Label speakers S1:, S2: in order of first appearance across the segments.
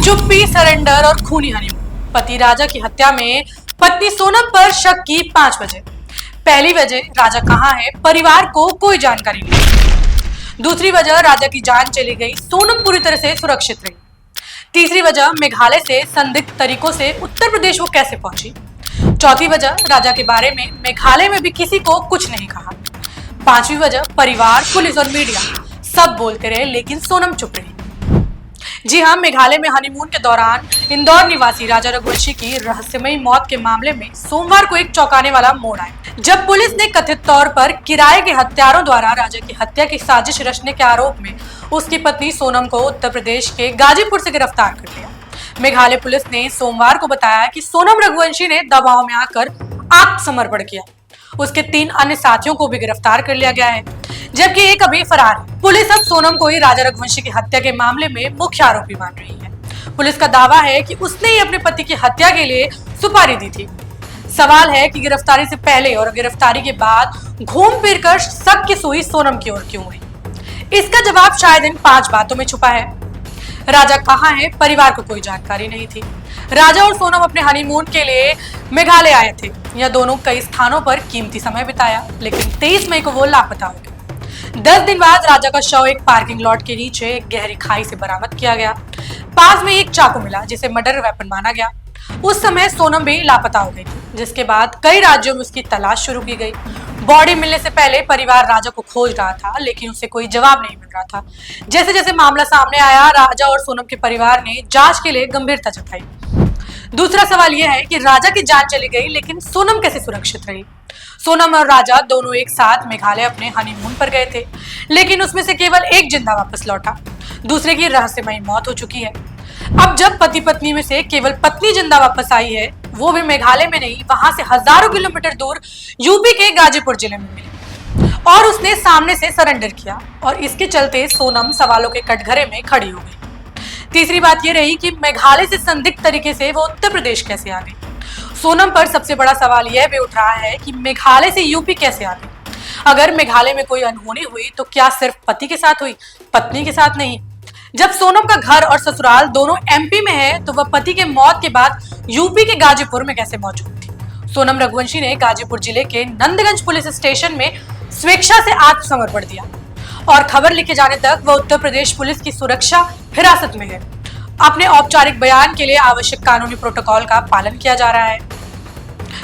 S1: चुप्पी, सरेंडर और खूनी हनीमून। पति राजा की हत्या में पत्नी सोनम पर शक की 5 वजह। पहली वजह, राजा कहाँ है, परिवार को कोई जानकारी नहीं। दूसरी वजह, राजा की जान चली गई, सोनम पूरी तरह से सुरक्षित रही। तीसरी वजह, मेघालय से संदिग्ध तरीकों से उत्तर प्रदेश वो कैसे पहुंची। चौथी वजह, राजा के बारे में मेघालय में भी किसी को कुछ नहीं कहा। पांचवी वजह, परिवार, पुलिस और मीडिया सब बोलते रहे लेकिन सोनम चुप रही। जी हाँ, मेघालय में हनीमून के दौरान इंदौर निवासी राजा रघुवंशी की रहस्यमयी मौत के मामले में सोमवार को एक चौंकाने वाला मोड़ आया, जब पुलिस ने कथित तौर पर किराए के हत्यारों द्वारा राजा की हत्या की साजिश रचने के आरोप में उसकी पत्नी सोनम को उत्तर प्रदेश के गाजीपुर से गिरफ्तार कर लिया। मेघालय पुलिस ने सोमवार को बताया कि सोनम रघुवंशी ने दबाव में आकर आत्मसमर्पण किया। उसके 3 अन्य साथियों को भी गिरफ्तार कर लिया गया है, जबकि एक अभी फरार है। पुलिस अब सोनम को ही राजा रघुवंशी की हत्या के मामले में मुख्य आरोपी मान रही है। पुलिस का दावा है कि उसने ही अपने पति की हत्या के लिए सुपारी दी थी। सवाल है कि गिरफ्तारी से पहले और गिरफ्तारी के बाद घूम फिर कर शक की सुई सोनम की ओर क्यों हुई? इसका जवाब शायद इन 5 बातों में छुपा है। राजा कहाँ है, परिवार को कोई जानकारी नहीं थी। राजा और सोनम अपने हनीमून के लिए मेघालय आए थे। यह दोनों कई स्थानों पर कीमती समय बिताया, लेकिन 23 मई को वो लापता हो गए। 10 दिन बाद राजा का शव एक पार्किंग लॉट के नीचे एक गहरी खाई से बरामद किया गया। पास में एक चाकू मिला जिसे मर्डर वेपन माना गया। उस समय सोनम भी लापता हो गई थी, जिसके बाद कई राज्यों में उसकी तलाश शुरू की गई। बॉडी मिलने से पहले परिवार राजा को खोज रहा था, लेकिन उसे कोई जवाब नहीं मिल रहा था। जैसे जैसे मामला सामने आया, राजा और सोनम के परिवार ने जांच के लिए गंभीरता जताई। दूसरा सवाल यह है कि राजा की जान चली गई, लेकिन सोनम कैसे सुरक्षित रही? सोनम और राजा दोनों एक साथ मेघालय अपने हनीमून पर गए थे, लेकिन उसमें से केवल एक जिंदा वापस लौटा। दूसरे की रहस्यमयी मौत हो चुकी है। अब जब पति पत्नी में से केवल पत्नी जिंदा वापस आई है, वो भी मेघालय में नहीं, वहां से हजारों किलोमीटर दूर यूपी के गाजीपुर जिले में मिली और उसने सामने से सरेंडर किया, और इसके चलते सोनम सवालों के कटघरे में खड़ी हो गई। तीसरी बात यह रही कि मेघालय से संदिग्ध तरीके से वो उत्तर प्रदेश कैसे आ गई। सोनम पर सबसे बड़ा सवाल यह भी उठ रहा है कि मेघालय से यूपी कैसे आ गई। अगर मेघालय में कोई अनहोनी हुई तो क्या सिर्फ पति के साथ हुई, पत्नी के साथ नहीं? जब सोनम का घर और ससुराल दोनों एमपी में है, तो वह पति के मौत के बाद यूपी के गाजीपुर में कैसे मौजूद थी? सोनम रघुवंशी ने गाजीपुर जिले के नंदगंज पुलिस स्टेशन में स्वेच्छा से आत्मसमर्पण दिया, और खबर लिखे जाने तक वह उत्तर प्रदेश पुलिस की सुरक्षा हिरासत में है। अपने औपचारिक बयान के लिए आवश्यक कानूनी प्रोटोकॉल का पालन किया जा रहा है।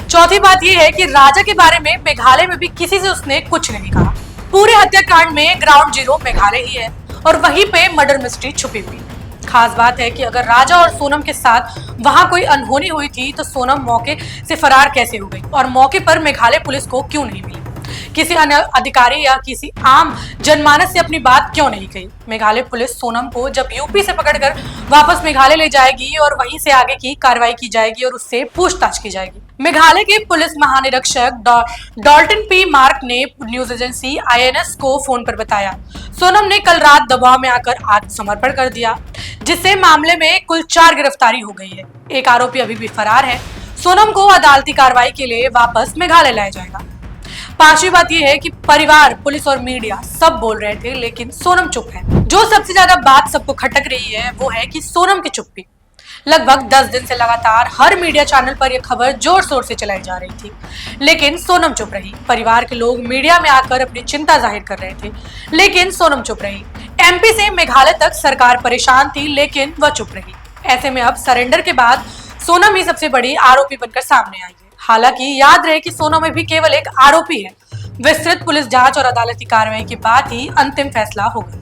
S1: चौथी बात यह है कि राजा के बारे में मेघालय में भी किसी से उसने कुछ नहीं कहा। पूरे हत्याकांड में ग्राउंड जीरो मेघालय ही है, और वहीं पे मर्डर मिस्ट्री छुपी हुई। खास बात है कि अगर राजा और सोनम के साथ वहां कोई अनहोनी हुई थी, तो सोनम मौके से फरार कैसे हो गई, और मौके पर मेघालय पुलिस को क्यों नहीं मिली? किसी अन्य अधिकारी या किसी आम जनमानस से अपनी बात क्यों नहीं कही? मेघालय पुलिस सोनम को जब यूपी से पकड़कर वापस मेघालय ले जाएगी, और वहीं से आगे की कार्रवाई की जाएगी और उससे पूछताछ की जाएगी। मेघालय के पुलिस महानिरीक्षक डॉल्टन पी मार्क ने न्यूज एजेंसी INS को फोन पर बताया, सोनम ने कल रात दबाव में आकर आत्मसमर्पण कर दिया, जिससे मामले में कुल 4 गिरफ्तारी हो गई है। एक आरोपी अभी भी फरार है। सोनम को अदालती कार्रवाई के लिए वापस मेघालय लाया जाएगा। पांचवी बात यह है कि परिवार, पुलिस और मीडिया सब बोल रहे थे, लेकिन सोनम चुप है। जो सबसे ज्यादा बात सबको खटक रही है वो है कि सोनम की चुप्पी। लगभग 10 दिन से लगातार हर मीडिया चैनल पर यह खबर जोर शोर से चलाई जा रही थी, लेकिन सोनम चुप रही। परिवार के लोग मीडिया में आकर अपनी चिंता जाहिर कर रहे थे, लेकिन सोनम चुप रही। MP से मेघालय तक सरकार परेशान थी, लेकिन वह चुप रही। ऐसे में अब सरेंडर के बाद सोनम ही सबसे बड़ी आरोपी बनकर सामने आई है। हालांकि याद रहे कि सोनम में भी केवल एक आरोपी है। विस्तृत पुलिस जांच और अदालती कार्रवाई के बाद ही अंतिम फैसला होगा।